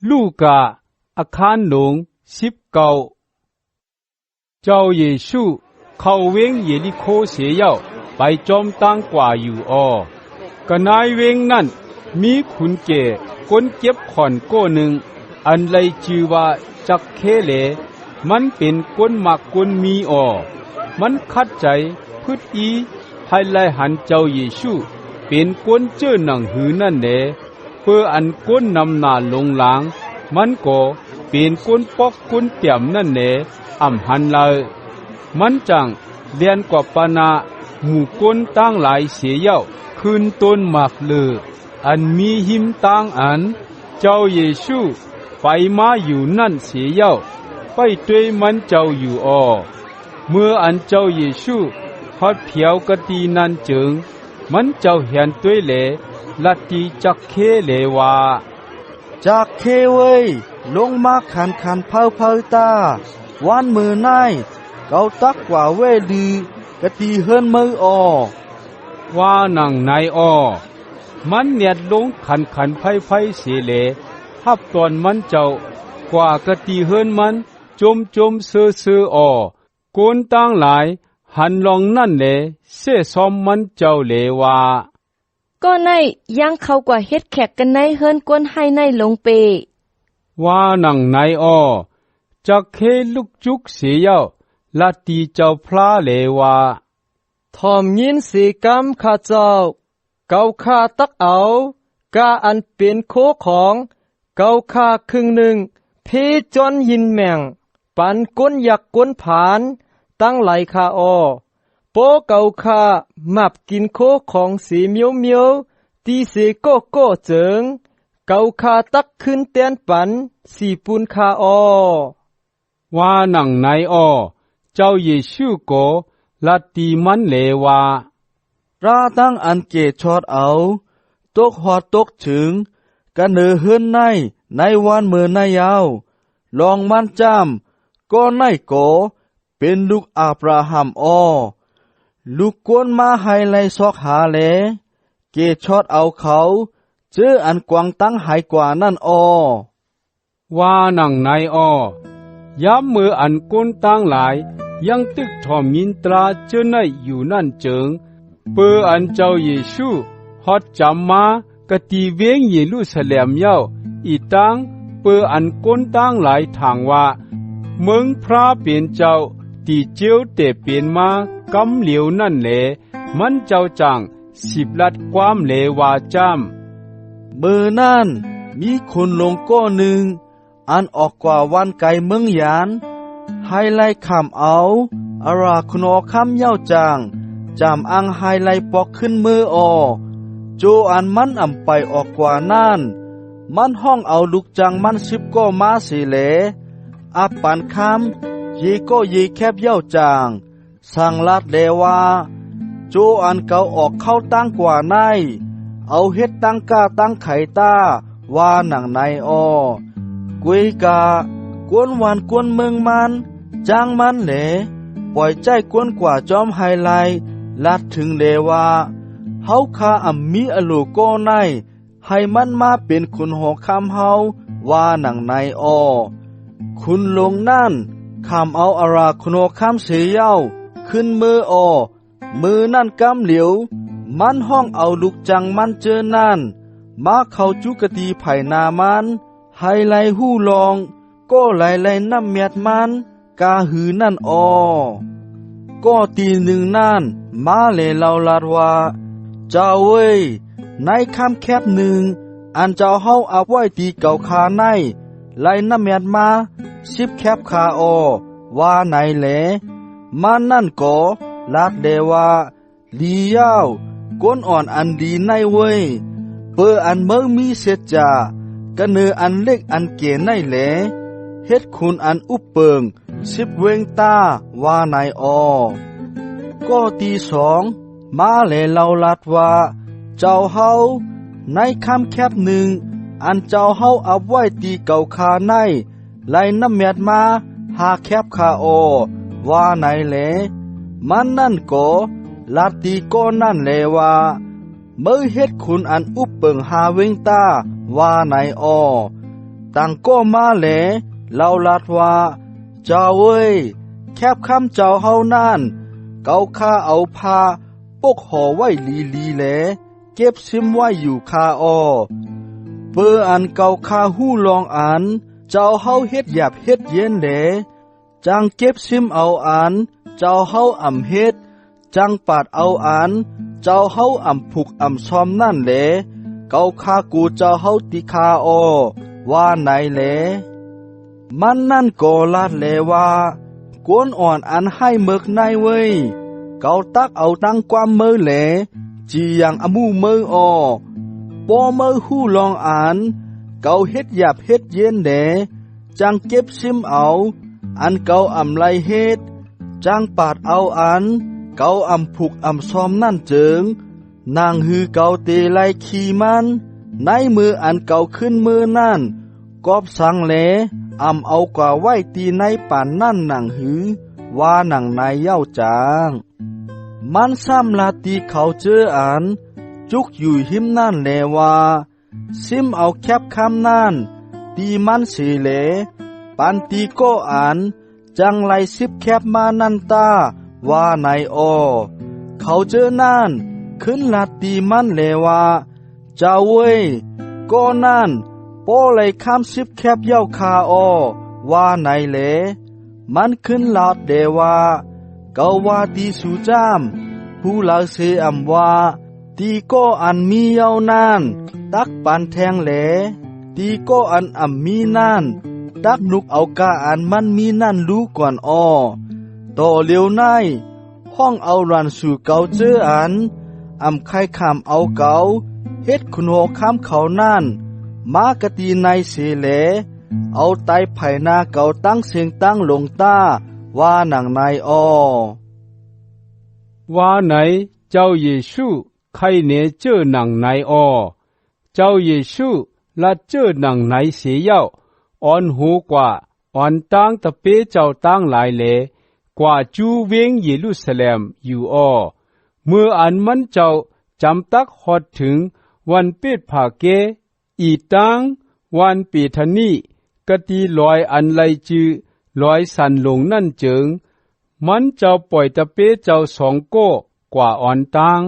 ลูกาอาคารหลง19เจ้าเยซูเข้าเวงเยริโคเสียเย้าไปจอมตั้งกว่าอยู่กนายเวงนั่นมีขุนแก่ก้นเก็บขอนโก้หนึ่งอันเลยชื่อว่าจักเคเลมันเป็นก้นหมักก้นมีมันคัดใจพืชอีให้ไล่หันเจ้าเยซูเป็นก้นเจ้าหนังหือนั่นแหละเพื่ออันก้นนำหน้าลงหลังมันก็เป็นก้นปอกก้นเตี่ยมนั่นแหละหันเลยมันจังเลียนกว่าปนาหมู่ก้นตั้งหลายเสียเย้าคืนต้นหมากเลออันมีหิมตั้งอันเจ้าเยซูไปมาอยู่นั่นเสียเย้าไปด้วยมันเจ้าอยู่เมื่ออันเจ้าเยซูฮอดเพียวกะตีนันจึงมันเจ้าเห็นด้วยแลลัดตีจักเคเลว่าจักเคเว้ยลงมาขันเผาตาวันมือในเกาตักกว่าเวดีกะตีเฮิรนมือว่านังในมันเนียดลงขันไฟเสียเลฮับตอนมันเจ้ากว่ากะตีเฮิรนมันจมเสือโกนตั้งหลายหันลองนั่นแหละเสซอมมันเจ้าเลว่าก็ในยังเข้ากว่าเฮ็ดแขกกันในเฮิรนกวนให้ในลงเปว่านังในจักเคลุกจุกเสียเย้าลัดตีเจ้าพลาเลว่าทอมยินสีกำข้าเจ้าเกาข้าตักเอากาอันเป็นโคของเกาข้าครึ่งหนึ่งเพจอนยินแม่งปันก้นอยากก้นผานตั้งไหลคาโปเกาข้ามับกินโคของสีเมียวตีสีโก้เจิงเกาข้าตักขึ้นเตียนปันสีปูนคาว่าหนังในเจ้าเยซูโกลัดตีมันเลว่าราตั้งอันเกชอดเอาตกหอดตกถึงกันเนอเฮือนในวันเมื่อนายาวลองมันจำก็ในโกเป็นลูกอาบราฮัมลูกกวนมาให้ไลซอกหาแลเกชอดเอาเขาเจออันกวางตั้งหายกว่านั่นว่าหนังในย้ำมืออันก้นตั้งหลายยังตึกทอมยินตราเจอในอยู่นั่นเจิงเปืออันเจ้าเยซูฮอดจำมากะตีเวงเยรูซาเล็มเย้าอีตังเปืออันก้นตั้งหลายทางว่าเมืองพระเป็นเจ้าตีเจียวเตเป็นมากำเหลียวนั่นแหละมันเจ้าจัง10 ลัดความเลวาจำมือนั่นมีคนลงก้อหนึ่งอันออกกว่าวันไกลเมืองยานให้ไล่ขำเอาอาราคุณคำเย้าจางจำอังให้ไล่ปอกขึ้นมือโจอันมันไปออกกว่านั่นมันห้องเอาลูกจังมัน10ก็มาสิเลอับปันคำเยก็เยแคบเย้าจางสั่งลาดเลว่าโจอันเก่าออกเข้าตั้งกว่าในเอาเฮ็ดตั้งกาตั้งไข่ตาว่าหนังในกุยกากวนวันกวนเมืองมันจางมันเหลปล่อยใจกวนกว่าจอมไฮไลลัดถึงเลว่าเฮาคามีอโลโกในให้มันมาเป็นคุณหอคำเฮาว่าหนังในคุณลงนั่นคำเอาอาราคุณหอคำเสียเย้าขึ้นมือมือนั่นกำเหลียวมันห้องเอาลูกจังมันเจอนั่นมาเข้าจุกตีไผ่นามันให้ไลหู้ลองก็ไลน้ำเมียดมันกาหือนั่นก็ตีหนึ่งนั่นมาเลเล่าลาดว่าเจ้าเว้ยในคำแคบหนึ่งอันเจ้าเฮาเอาไว้ตีเก่าคาในไลน้ำเมียดมา10 แคบคาว่าไหนแหลมันนั่นก็ลาดเดว่าลียาวก้นอ่อนอันดีในเว้ยเปออันเมืองมีเสจากะเนออันเล็กอันเก๋ในแหลเฮ็ดคุณอันอุปเปิง10 เวงตาว่าในก็ตี2มาแลเล่าลัดว่าเจ้าเฮาในคำแคบหนึ่งอันเจ้าเฮาเอาไว้ตีเก่าคาในไลน้ำเมียดมา5 แคบคาว่าในแหลมันนั่นก็ลาตีก็นั่นแลว่าเมื่อเฮ็ดคุณอันอุปเปิง5 เวงตาว่าใน ต่างก็มาแหลเล่าลาดว่าเจ้าเว้ยแคบคำเจ้าเฮานั่นเกาข้าเอาผ้าปกห่อไว้ลีแหลเก็บซิมไว้อยู่คาอ้อเปออันเกาข้าหู้ลองอันเจ้าเฮาเฮ็ดหยาบเฮ็ดเย็นแหลจังเก็บซิมเอาอันเจ้าเฮาอ่ำเฮ็ดจังปาดเอาอันเจ้าเฮาอ่ำผูกอ่ำซ้อมนั่นแหลเกาข้ากูเจ้าเฮาติคาอ้อว่าไหนแหลมันนั่นก็ลาดแลว่ากวนอ่อนอันให้เมิกในเว้ยเกาตักเอาตั้งความเมื่อแหลจีอย่างอมูเมื่ออ้อปอเมื่อหู้ลองอ่านเกาเฮ็ดหยาบเฮ็ดเย็นแหลจังเก็บซิมเอาอันเกาอ่ำไลเฮ็ดจังปาดเอาอันเกาอ่ำผูกอ่ำซ้อมนั่นเจิงนางฮือเกาเตไลขี่มันในมืออันเกาขึ้นมือนั่นกอบสังแหลอ่ำเอากว่าไว้ตีในป่านนั่นนางฮือว่าหนังนายเย้าจางมันซ้ำลาตีเขาเจออันจุกอยู่หิมนั่นแลว่าซิมเอาแคบคำนั่นตีมันเสแหลปันตีก็อ่านจังไลสิบแคบมานันตาว่าไหนอ้อเขาเจอนั่นขึ้นลาตีมันแลว่าเจ้าเว้ยก็นั่นป้อไหลข้ามสิบแคบเย้าคาอ้อว่าไหนแหลมันขึ้นลาดเดว่าเกาว่าตีสูจามผู้ลาเสอำว่าตีก็อันมีเย้านั่นตักปันแทงแหลตีก็อันอ่ำมีนั่นตักนุกเอากาอันมันมีนั่นรู้ก่อนอ้อต่อเลียวในห้องเอารันสู่เกาเจออันอ่ำไข่ขามเอาเกาเฮ็ดคุณโหข้ามเขานั่นมากะตีในเสแหลเอาไตไผ่นาเกาตั้งเสียงตั้งลงต้าว่าหนังนายอ้อว่าไหนเจ้าเยซูใครเนเจอหนังไหนอ้อเจ้าเยซูละเจอหนังไหนเสียเย้าอ่อนหูกว่าอ่อนตั้งตะเปเจ้าตั้งหลายเลกว่าจูเวงเยรูซาเล็มอยู่อ้อเมื่ออันมันเจ้าจำตักฮอดถึงวันเป็ดผาเกอีตังวันปีทนีกะตีลอยอันไลจือลอยสันลงนั่นเจิงมันเจ้าปล่อยตะเปเจ้าสองโก้กว่าอ่อนตัง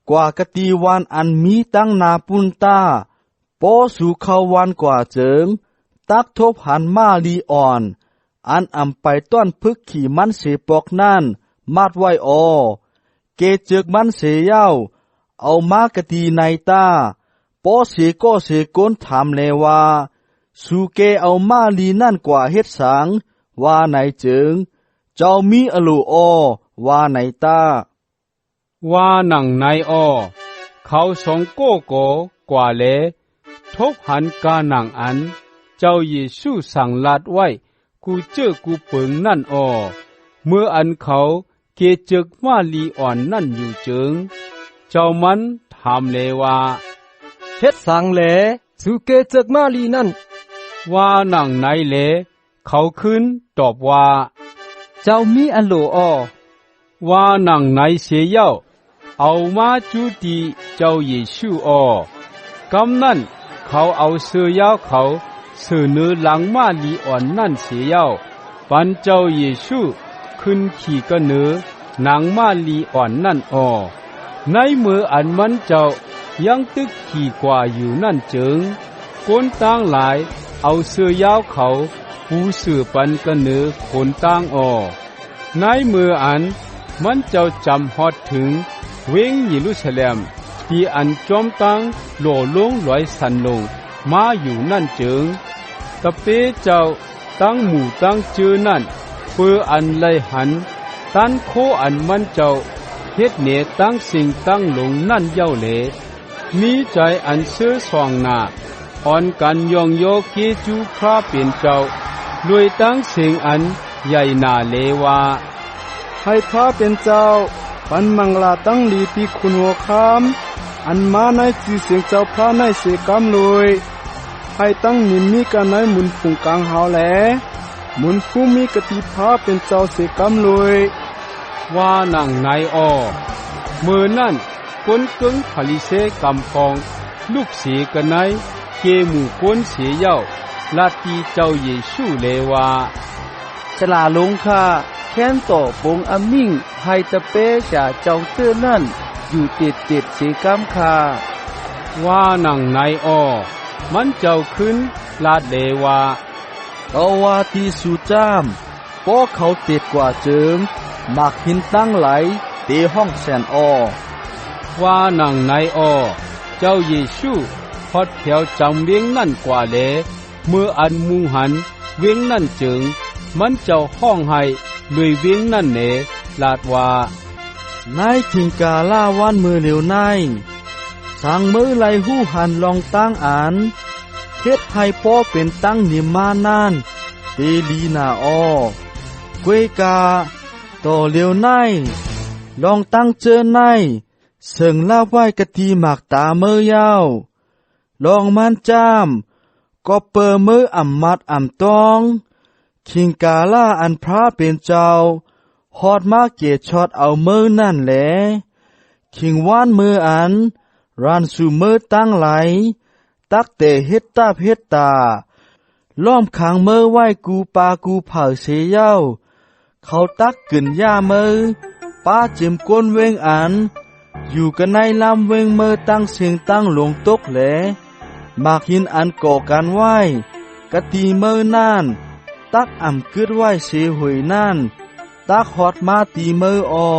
กว่ากะตีวันอันมีตั้งนาปุนตาปอสู่เขาวันกว่าเจิงตักทบหันมาลีอ่อนอันอ่ำไปต้อนพึกขี่มันเสปอกนั่นมาดไว้ออเกเจกมันเสเย้าเอามากะตีในตาปอเสก็เสก้นถามเลว่าสู่เกเอามาลีนั่นกว่าเฮ็ดสังว่าไหนเจิงเจ้ามีอโลออว่าไหนตาว่าหนังไหนอ้อเขาสองโก้โกกว่าเลทบหันกาหนังอันเจ้าเยซูสั่งลาดไว้กูเจอกูเปิงนั่นอ้อเมื่ออันเขาเกจึกมาลีอ่อนนั่นอยู่เจิงเจ้ามันถามเลว่าเฮ็ดสังแหลสุเกจึกมาลีนั่นว่าหนังไหนเลเขาขึ้นตอบว่าเจ้ามีอโลอ้อว่าหนังไหนเสียเย้าเอามาจูตีเจ้าเยซูอ้อกำนั้นเขาเอาเสื้อยาวเขาเสื้อเนื้อหลังมาลีอ่อนนั่นเสียเย้าปันเจ้าเยซูขึ้นขี่กระเนื้อหนังมาลีอ่อนนั่นอ้อในมืออันมันเจ้ายังตึกขี่กว่าอยู่นั่นเจิงคนต่างหลายเอาเสื้อยาวเขาปูเสื้อปันกระเนื้อคนต่างอ้อในมืออันมันเจ้าจำฮอดถึงเวงเยรูซาเล็มที่อันจอมตั้งหล่อลงลอยสันลงมาอยู่นั่นเจิงตะเปเจ้าตั้งหมู่ตั้งเจอนั่นเพื่ออันไลหันตันโคอันมันเจ้าเฮ็ดเนตั้งสิ่งตั้งลงนั่นเย้าเลมีใจอันเสื้อสองหน้าอ่อนกันยองโยเกจูคราเป็นเจ้าโดยตั้งสิ่งอันใหญ่หนาเลว่าให้พระเป็นเจ้าปันมังลาตั้งลีตีคุณหัวคำอันมาในจีเสียงเจ้าพระในเสกำเลยให้ตั้งนิมีกันในหมุนผงกลางหาวแหลหมุนผู้มีกติพระเป็นเจ้าเสกำเลยว่าหนังไหนอ้อเมื่อนั่นคนกึ่งผลิเสกำปองลูกเสียกันในเกหมู่คนเสียเย้า ลาตีเจ้าเยซูเลว่า ฉลาลงค่าแค้นต่อปงอมิ่งให้ตะเป้จ่าเจ้าเตื้อนั่นอยู่ติดเสกำคาว่านังในอ้อมันเจ้าขึ้นลาดเลว่าเอาว่าที่สุจามป้อเขาติดกว่าเจิงหมักหินตั้งไหลเตห้องแสนอ้อว่านังในอ้อเจ้าเยซูพอดแถวจำเวียงนั่นกว่าเลเมื่ออันมุงหันเวียงนั่นจึงมันเจ้าห้องให้ด้วยเวียงนั่นเนลาดว่านายทิงกาล่าวันมือเหลียวนายสั่งมือไหลหู้หันลองตั้งอ่านเฮ็ดให้ป้อเป็นตั้งนิมมานานเตลีนาอ้อกวยกาต่อเหลียวนายลองตั้งเจอนายเสิงลาไว้กะทีหมากตาเมื่อยาวลองมันจามก็เปิมืออ่ำมัดอ่ำตองคิงกาล่าอันพระเป็นเจ้าฮอดมาเกตช็อตเอามือนั่นแหละคิงว่านมืออันรันสู่มือตั้งไหลตักแต่เฮ็ดตาเฮ็ดตาล้อมขังมือไว้กูปากูเผาเสียเย้าเขาตักกึ่นย่ามือป้าจิมก้นเวงอันอยู่กันในลำเวงมือตั้งเสียงตั้งหลงตกแหลมากหินอันก่อกันไว้กะตีมือนั่นตักอ่ำกึดไว้เสียหวยนั่นตักฮอดมาตีมืออ้อ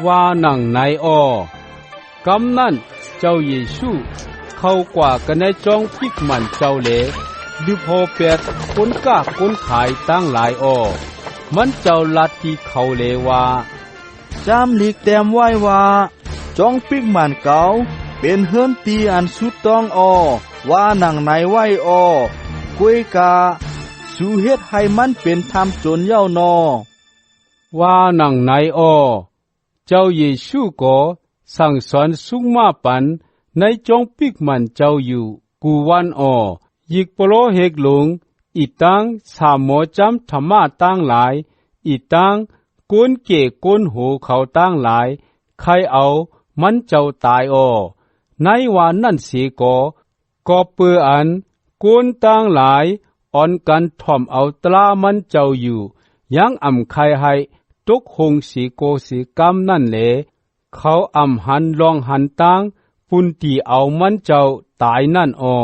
ว่านังในอ้อกำนั่นเจ้าเยซูเข้ากว่ากันในจองพิกมันเจ้าเลดูพอเปียดคนกล้าคนขายตั้งหลายอ้อมันเจ้าลัดที่เขาเลว่าจำลีกแต้มไว้ว่าจองพิกมันเก่าเป็นเฮือนตีอันสุดต้องอ้อว่านังในไว้อ้อกวยกาสู่เฮ็ดให้มันเป็นธรรมจนเย้านอว่านังในอ้อเจ้าเยซูก็สั่งสอนสุกมาปันในจงปิกมันเจ้าอยู่กูวันอ้อยิกโปโลเฮกหลงอีตังสามหมอจำธรรมะตั้งหลายอีตังก้นเก๋ก้นหูเขาตั้งหลายใครเอามันเจ้าตายอ้อในวันนั่นเสียก็เปื้ออันก้นตั้งหลายอ่อนกันถ่อมเอาตรามันเจ้าอยู่ยังอ่ำใครให้ตุกหงสีโกสีกำนั่นแหละเขาอ่ำหันลองหันตั้งปุ่นตีเอามันเจ้าตายนั่นอ้อ